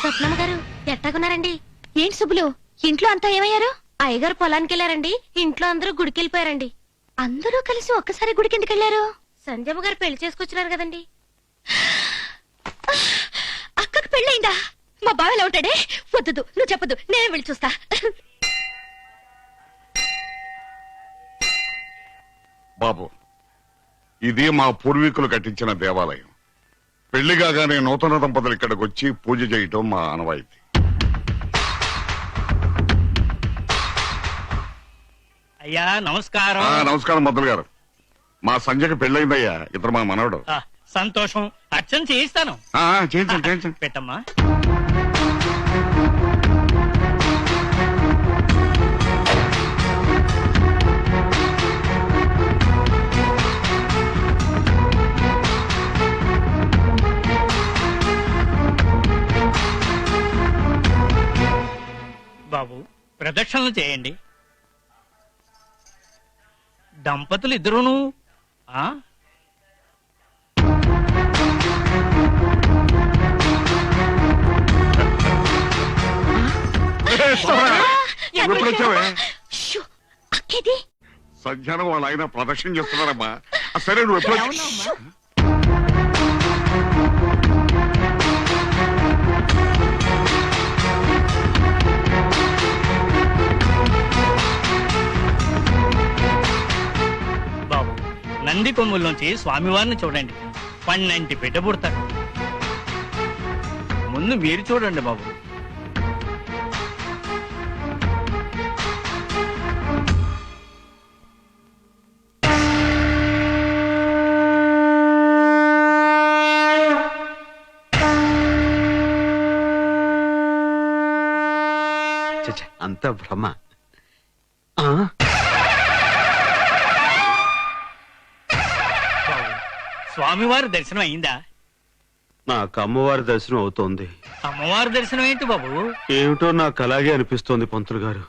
స్వప్నమ్మ గారు ఎట్టాగున్నారండి? ఏంటి సుబ్బులు, ఇంట్లో అంతా ఏమయ్యారు? అయ్యగారు పొలానికి వెళ్ళారండి, ఇంట్లో అందరూ గుడికి వెళ్ళిపోయారండి. అందరూ కలిసి ఒక్కసారి గుడికి ఎందుకు వెళ్ళారు? సంజయమ్మ గారు పెళ్లి చేసుకొచ్చినారు కదండి. అక్కకు పెళ్ళయిందా? మా బావలా ఉంటాడే. వద్దు, నువ్వు చెప్పదు, నేనే వెళ్ళి చూస్తా. బాబు, ఇది మా పూర్వీకులు కట్టించిన దేవాలయం. పెళ్లి కాగానే నూతన దంపతులు ఇక్కడికి వచ్చి పూజ చేయటం మా ఆనవాయితీ. అయ్యా నమస్కారం. నమస్కారం మద్దులు గారు. మా సంజయ్కి పెళ్ళయిందయ్యా, ఇతరు మా మనవడు. సంతోషం. అర్చన చేయిస్తాను. చేయించండి. పెట్టమ్మా. బాబు ప్రదక్షిణలు చేయండి. దంపతులు ఇద్దరును ఎప్పుడు వచ్చావే? అక్కేది సంధ్యానం వాళ్ళ ఆయన ప్రదక్షిణ చేస్తున్నారమ్మా. సరే, నువ్వు ఎప్పుడు బాబు నంది కొమ్ముల్లోంచి స్వామివారిని చూడండి. పన్నంటి బిడ్డ పుడతాడు. ముందు మీరు చూడండి బాబు. అంత భ్రమ. స్వామివారి దర్శనం అయిందా? నాకు అమ్మవారి దర్శనం అవుతోంది. అమ్మవారి దర్శనం ఏంటి బాబు? ఏమిటో నాకు అలాగే అనిపిస్తోంది పంతులు గారు.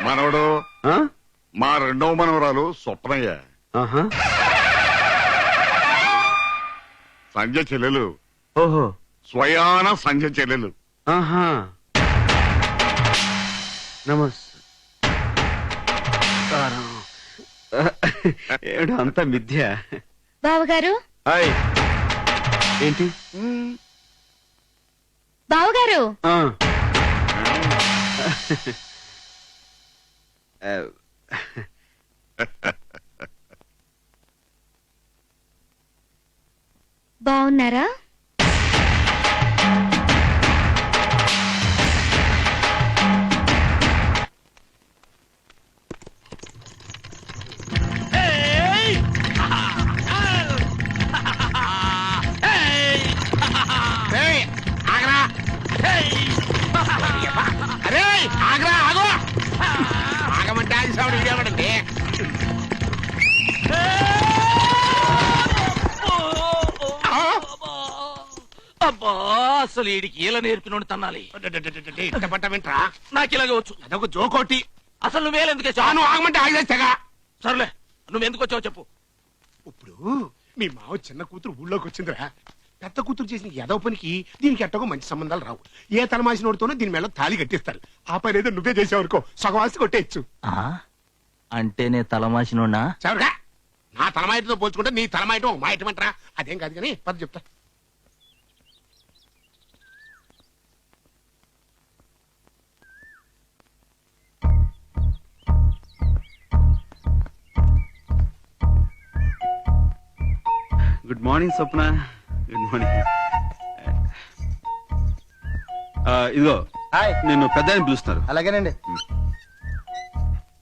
మనవడు మా రెండవ మనవరాలు స్వప్నయ్య. సంజయ్ చెల్లెలు. ఓహో, స్వయాన సంజయ్ చెల్లెలు. నమస్కారం. ఏమిటో అంతా మిథ్య. బావగారు. ఏంటి బావగారు? బావున్నారా? అబ్బా, అసలు వీడికి ఇలా నేర్పినోడు తన్నాలి. నాకు ఇలాగే వచ్చు. అదొక జోకోటి. అసలు నువ్వేందుకు ఆగమంటే ఆగేస్తాగా. సర్లే, నువ్వెందుకు వచ్చావు చెప్పు. ఇప్పుడు మీ మావ చిన్న కూతురు ఊళ్ళోకి వచ్చిందిరా. పెద్ద కూతురు చేసిన ఏదో పనికి దీనికి ఎట్టగో మంచి సంబంధాలు రావు. ఏ తలమాసినోడితోనో దీని మీద తాళి కట్టిస్తారు. ఆ పని ఏదో నువ్వే చేసేవనుకో సగవాసి కొట్టేయచ్చు. అంటే నే తలమాసినోడా? సరేగా, నా తలమాయటతో పోల్చుకుంటే నీ తలమాయటం ఒక మాయటం అంటారా? అదేం కాదు కానీ పద చెప్తా. Good morning Swapna. Good morning. ఇదిగో నిన్ను పెద్ద అని పిలుస్తున్నారు. అలాగేనండి.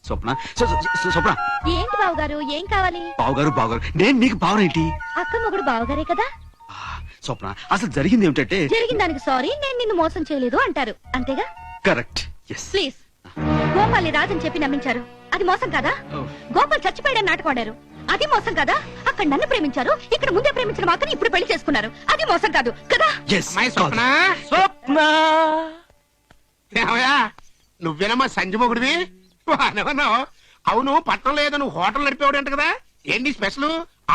స్వప్న, స్వప్న. ఏంటి బావగారు, ఏం కావాలి? బావగారు నేను నీకు బావనేంటి? అక్క మొగుడు బావగారే కదా. స్వప్న, అసలు జరిగింది ఏమిటంటే, జరిగిన దానికి సారీ, నేను నిన్ను మోసం చేయలేదు అంటారు, అంతేగా? కరెక్ట్. ప్లీజ్. గోపాల్ని రాజని చెప్పి నమ్మించారు, అది మోసం కదా? గోపాల్ చచ్చిపోయాడని నాటకం ఆడారు, అది మోసం కదా? అక్కడ నన్ను ప్రేమించారు, ఇక్కడ ముందే ప్రేమించిన మాకని ఇప్పుడు పెళ్లి చేసుకున్నారు, అది మోసం కాదు కదా? స్వప్న, నువ్వేనమ్మా సంజయ్ మొగుడివి? అవును, పట్నంలో ఏదో నువ్వు హోటల్ నడిపేవాడు అంట కదా. ఏంటి స్పెషల్?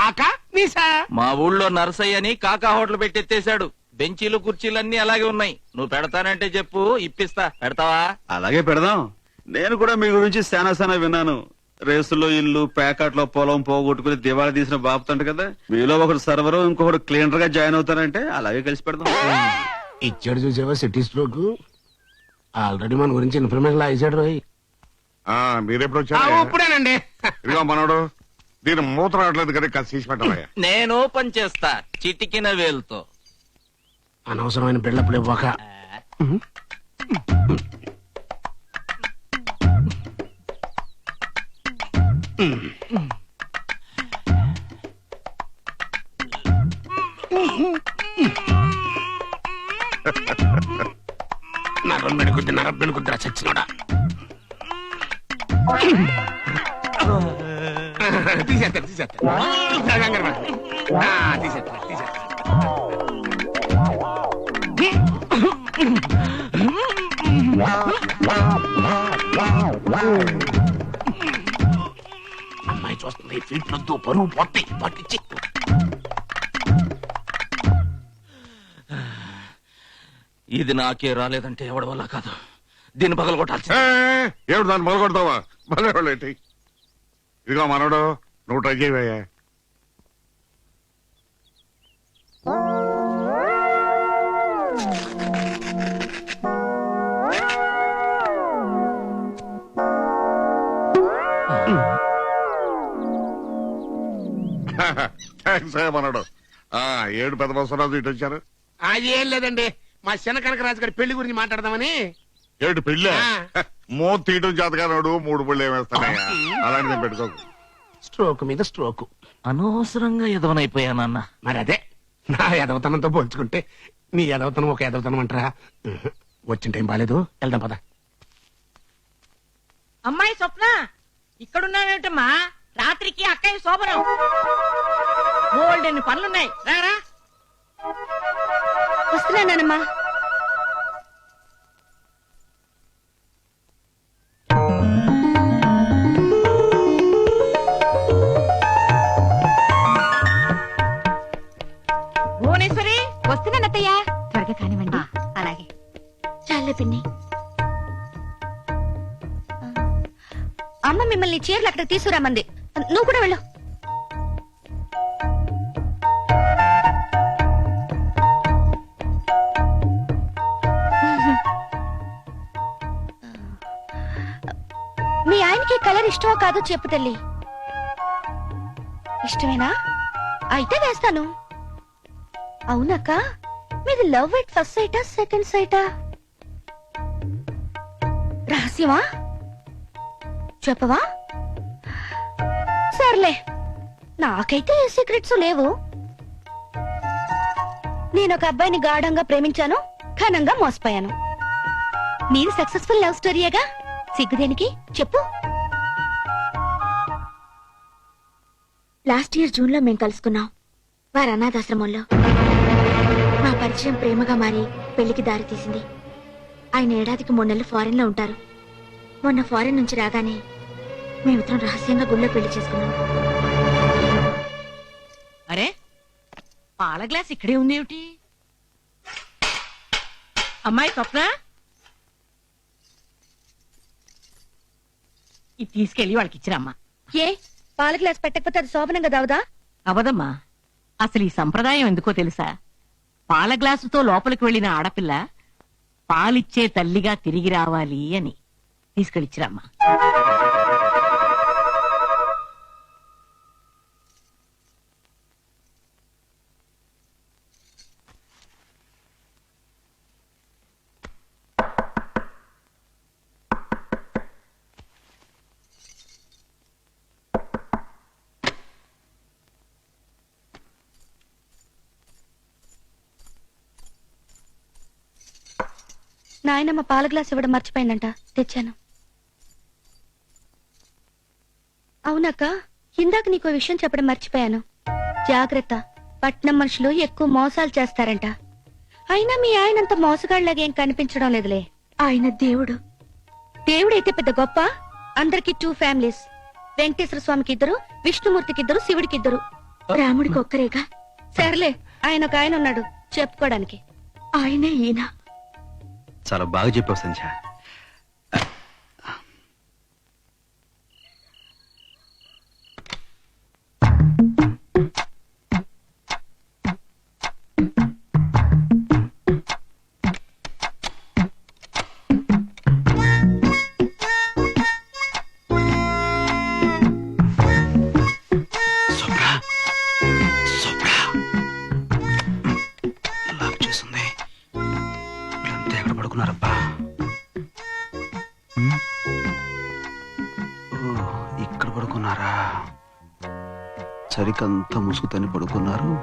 ఆక నీసా మా ఊళ్ళో నరసయ్యని కాకా హోటల్ పెట్టెత్తేశాడు. బెంచీలు కుర్చీలన్నీ అలాగే ఉన్నాయి. నువ్వు పెడతానంటే చెప్పు, ఇప్పిస్తా. పెడతావా? అలాగే పెడదాం. నేను కూడా మీ గురించి శానా విన్నాను. రేసులో ఇల్లు, ప్యాకెట్లో పొలం పోగొట్టుకుని దివాళా తీసిన బాపుతంట కదా. మీలో ఒకడు సర్వరు, ఇంకొకడు క్లీనర్ గా జాయిన్ అవుతారంటే అలాగే కలిసి పెడదాం. ఇచ్చాడు చూసావా సిటీ స్ట్రోక్. ఆల్రెడీ మన గురించి ఇన్ఫర్మేషన్ ఇచ్చాడు రోయ్. మీరెప్పుడు వచ్చారు? ఇప్పుడేనండి. ఇదిగో మనోడు, దీని మూత రావట్లేదు కదా, కాస్త తీసి పెట్టవయ్యా. నేను ఓపెన్ చేస్తా చిటికిన వేలుతో. అనవసరమైన బిల్డప్లు ఇవ్వక. నరం పెడుకుద్దిరా చచ్చినోడా. తీసేస్తా అమ్మాయి చూస్తుంది. ఫీట్ వద్దు, పరువు పోతాయి. పట్టించి ఇది నాకే రాలేదంటే ఎవడి వల్ల కాదు. దీన్ని పగల కొట్టాల్సి. ఏమిటి దాన్ని మొదలుకొడతావా? భలే వాళ్ళు ఏంటి? ఇదిగో మనోడు, నువ్వు ట్రై చేయవయ్యా. థ్యాంక్స్ మనోడు. 7 పెద్ద బసవరాజు ఇటు వచ్చారు. అది ఏం లేదండి, మా చిన్న కనకరాజు గారి పెళ్లి గురించి మాట్లాడదామని. ఏమిటి పెళ్ళి? మో తీయటం చేతగానాడు 3 పళ్ళు ఏమేస్తానయ్యా. అలాంటిది పెట్టుకోకు. స్ట్రోక్ మీద స్ట్రోక్. అనవసరంగా ఎదవనైపోయానన్న. మరి అదే నా ఎదవతనంతో పోల్చుకుంటే నీ ఎదవతనం ఒక ఎదవతనం అంటారా? వచ్చిన టైం బాలేదు, వెళ్దాం పద. అమ్మాయి స్వప్న, ఇక్కడున్నావేమిటమ్మా? రాత్రికి అక్కయ్య శోభనం. బోల్డెన్ని పనులున్నాయి, రారా. వస్తున్నానమ్మా. భువనేశ్వరి, వస్తున్నానత్తయ్యా. త్వరగా కానివ్వండి. అలాగే. చాలే పిన్ని. అమ్మ మిమ్మల్ని చీరలు అక్కడ తీసుకురామంది. నువ్వు కూడా వెళ్ళు. మీ ఆయనకి కలర్ ఇష్టమో కాదో చెప్పు తల్లి. ఇష్టమేనా? అయితే వేస్తాను. అవునక్క, మీది లవ్ ఎట్ ఫస్ట్ సైటా సెకండ్ సైటా? రహస్యమా? చెప్పవా? సర్లే, నాకైతే ఏ సీక్రెట్స్ లేవు. నేను ఒక అబ్బాయిని గాఢంగా ప్రేమించాను, ఘనంగా మోసపోయాను. నేను సక్సెస్ఫుల్ లవ్ స్టోరీయేగా, సిగ్గుదేనికి చెప్పు. లాస్ట్ ఇయర్ జూన్ లో మేం కలుసుకున్నాం, వారి అనాథాశ్రమంలో. మా పరిచయం ప్రేమగా మారి పెళ్లికి దారి తీసింది. ఆయన ఏడాదికి 3 నెలలు ఫారెన్ లో ఉంటారు. మొన్న ఫారెన్ నుంచి రాగానే మేమిద్దరం రహస్యంగా గుళ్ళో పెళ్లి చేసుకున్నాం. అరే పాల గ్లాస్ ఇక్కడే ఉందేమిటి? అమ్మాయి స్వప్న, ఇది తీసుకెళ్లి వాళ్ళకి ఇచ్చిరమ్మా. ఏ పాల గ్లాస్ పెట్టకపోతే అది శోభనంగా దావుదా? అవదమ్మా, అసలు ఈ సంప్రదాయం ఎందుకో తెలుసా? పాల గ్లాసుతో లోపలికి వెళ్లిన ఆడపిల్ల పాలిచ్చే తల్లిగా తిరిగి రావాలి అని. తీసుకెళ్ళిచ్చిరమ్మా. నాయనమ్మ పాల గ్లాస్ ఇవ్వడం మర్చిపోయిందంట, తెచ్చాను. అవునక్క, ఇందాక నీకు విషయం చెప్పడం మర్చిపోయాను. జాగ్రత్త, పట్నం మనుషులు ఎక్కువ మోసాలు చేస్తారంట. అయినా మీ ఆయనంత మోసగాళ్ళగా కనిపించడం లేదులే. ఆయన దేవుడు. దేవుడైతే పెద్ద గొప్ప. అందరికి 2 ఫ్యామిలీస్. వెంకటేశ్వర స్వామికి 2, విష్ణుమూర్తికి 2, శివుడికి 2. రాముడికి ఒక్కరేగా. సర్లే, ఆయన ఒక ఆయన ఉన్నాడు చెప్పుకోవడానికి. ఆయనే ఈయన. చాలా బాగా చెప్పావు సంధ్య. ఎక్కడ పడుకున్నారబ్బా? ఇక్కడ పడుకున్నారా? సరికంతా ముసుగుతని పడుకున్నారు.